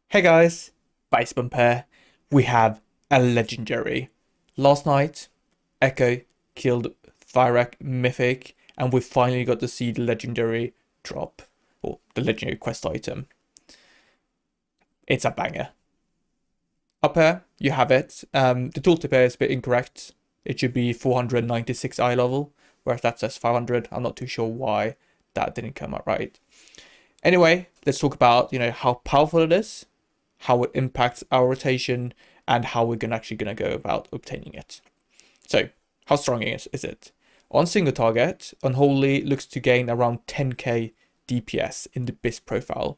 Hey guys, Base Bumper. We have a legendary. Last night, Echo killed Fyrakk Mythic, and we finally got to see the legendary drop, or the legendary quest item. It's a banger. Up here, you have it. The tooltip here is a bit incorrect. It should be 496 eye level, whereas that says 500. I'm not too sure why that didn't come out right. Anyway, let's talk about, how powerful it is, how it impacts our rotation, and how we're actually gonna go about obtaining it. So, how strong is it? On single target, Unholy looks to gain around 10k DPS in the BIS profile.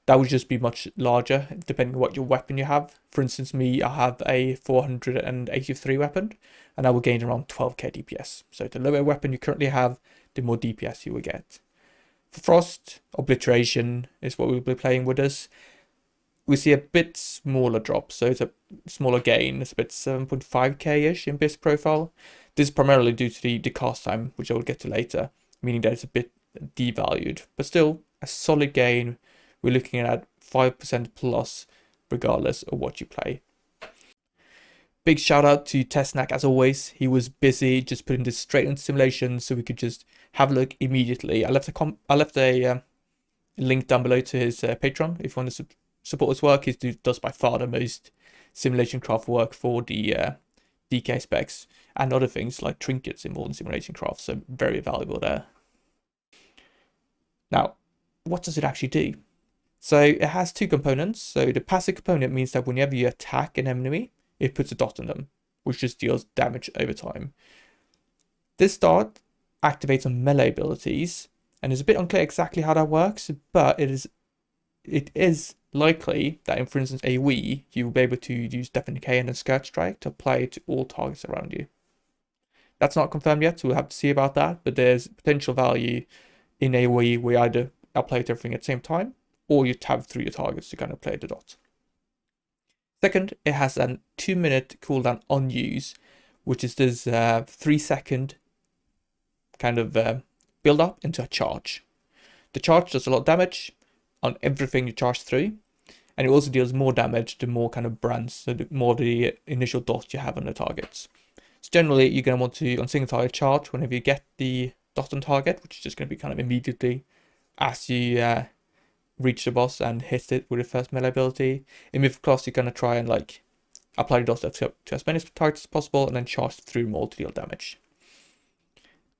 That would just be much larger depending on what your weapon you have. For instance, me, I have a 483 weapon, and I will gain around 12k DPS. So the lower weapon you currently have, the more DPS you will get. For Frost, Obliteration is what we'll be playing with us. We see a bit smaller drop, so it's a smaller gain. It's a bit 7.5k-ish in BIS profile. This is primarily due to the cast time, which I will get to later, meaning that it's a bit devalued. But still, a solid gain. We're looking at 5% plus, regardless of what you play. Big shout out to Tesnak as always. He was busy just putting this straight into simulation so we could just have a look immediately. I left a link down below to his Patreon if you want to support his work. He does by far the most simulation craft work for the DK specs and other things like trinkets involved in simulation craft, so very valuable there. Now, what does it actually do? So it has two components. So the passive component means that whenever you attack an enemy, it puts a dot on them, which just deals damage over time. This dot activates on melee abilities, and it's a bit unclear exactly how that works, but it is likely that in, for instance, AoE, you will be able to use Deafen Decay and then Scourge Strike to apply it to all targets around you. That's not confirmed yet, so we'll have to see about that, but there's potential value in AoE where you either apply it everything at the same time, or you tab through your targets to kind of play the dot. Second, it has a 2-minute cooldown on use, which is this 3-second kind of build up into a charge. The charge does a lot of damage on everything you charge through, and it also deals more damage the more kind of brands, so the more the initial dot you have on the targets. So generally, you're going to want to, on single target charge, whenever you get the dot on target, which is just going to be kind of immediately as you reach the boss and hit it with the first melee ability. In Mythic class, you're going to try and apply the dot to as many targets as possible and then charge through more to deal damage.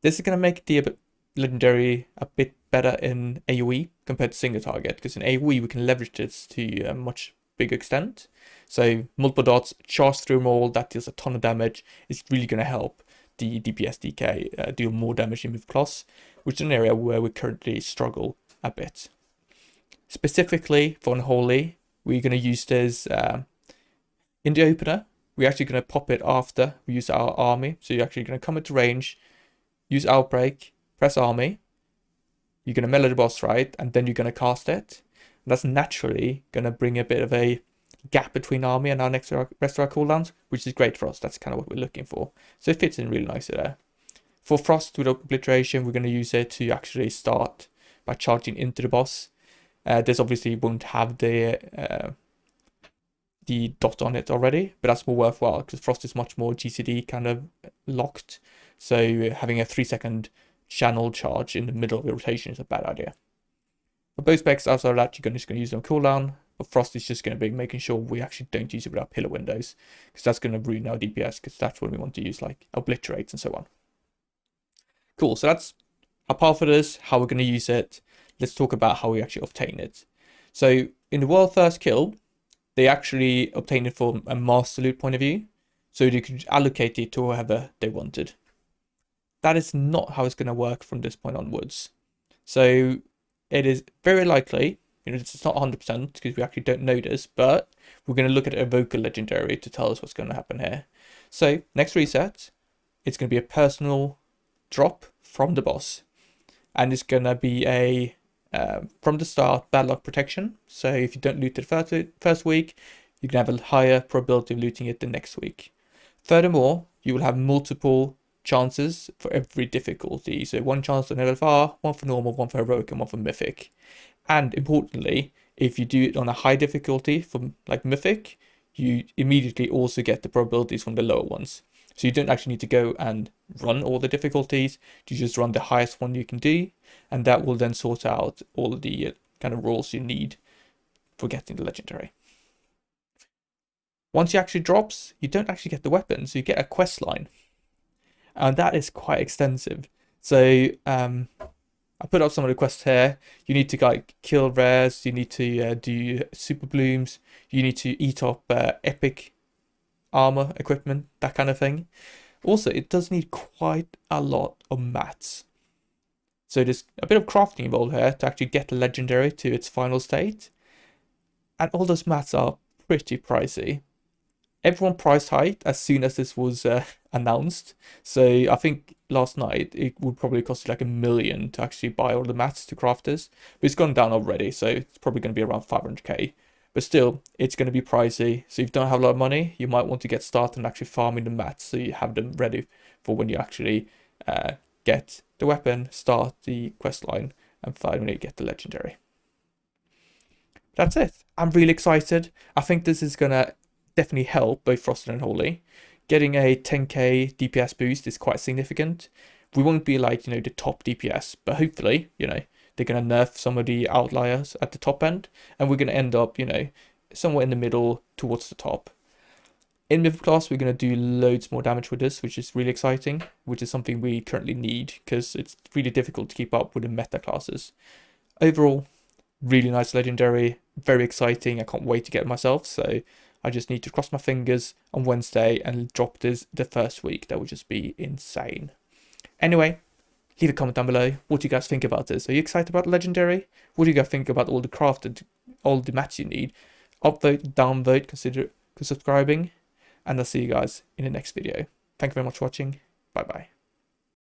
This is going to make the legendary a bit better in AoE compared to single target, because in AoE we can leverage this to a much bigger extent. So multiple dots, charge through them all, that deals a ton of damage. It's really going to help the DPS DK deal more damage in Mythic class, which is an area where we currently struggle a bit. Specifically for Unholy, we're going to use this in the opener. We're actually going to pop it after we use our army. So you're actually going to come into range, use Outbreak, press army. You're going to melee the boss, right? And then you're going to cast it. And that's naturally going to bring a bit of a gap between army and our rest of our cooldowns, which is great for us. That's kind of what we're looking for. So it fits in really nicely there. For Frost with Obliteration, we're going to use it to actually start by charging into the boss. This obviously won't have the dot on it already, but that's more worthwhile because Frost is much more GCD kind of locked. So having a 3-second channel charge in the middle of your rotation is a bad idea. For both specs outside of that, you're just going to use it on cooldown. But Frost is just going to be making sure we actually don't use it with our pillar windows, because that's going to ruin our DPS, because that's when we want to use like Obliterate and so on. Cool, so that's how powerful it is, how we're going to use it. Let's talk about how we actually obtain it. So in the world first kill, they actually obtained it from a master loot point of view, so they could allocate it to whoever they wanted. That is not how it's going to work from this point onwards. So it is very likely, it's not 100% because we actually don't know this, but we're going to look at a vocal legendary to tell us what's going to happen here. So next reset, it's going to be a personal drop from the boss, and it's going to be a from the start bad luck protection. So if you don't loot it first week, you can have a higher probability of looting it the next week. Furthermore, you will have multiple chances for every difficulty. So 1 chance on LFR, 1 for normal, 1 for heroic, and 1 for mythic. And importantly, if you do it on a high difficulty from like mythic, you immediately also get the probabilities from the lower ones. So you don't actually need to go and run all the difficulties. You just run the highest one you can do, and that will then sort out all of the kind of rules you need for getting the legendary. Once it actually drops, you don't actually get the weapons, you get a quest line. And that is quite extensive. So I put up some of the quests here. You need to like kill rares, you need to do super blooms, you need to eat up epic armor equipment, that kind of thing. Also, it does need quite a lot of mats. So there's a bit of crafting involved here to actually get the legendary to its final state. And all those mats are pretty pricey. Everyone price hiked as soon as this was announced. So I think last night it would probably cost like $1 million to actually buy all the mats to craft this. But it's gone down already, so it's probably going to be around 500k. But still, it's going to be pricey. So if you don't have a lot of money, you might want to get started and actually farming the mats so you have them ready for when you actually get the weapon, start the quest line, and finally get the legendary. That's it. I'm really excited. I think this is going to definitely help both Frosted and Holy. Getting a 10k DPS boost is quite significant. We won't be like, the top DPS, but hopefully, they're going to nerf some of the outliers at the top end, and we're going to end up, somewhere in the middle towards the top. In middle class, we're going to do loads more damage with this, which is really exciting, which is something we currently need because it's really difficult to keep up with the meta classes. Overall, really nice legendary, very exciting. I can't wait to get it myself, so I just need to cross my fingers on Wednesday and drop this the first week. That would just be insane. Anyway, leave a comment down below. What do you guys think about this? Are you excited about Legendary? What do you guys think about all the crafted, all the mats you need? Upvote, downvote, consider subscribing. And I'll see you guys in the next video. Thank you very much for watching. Bye bye.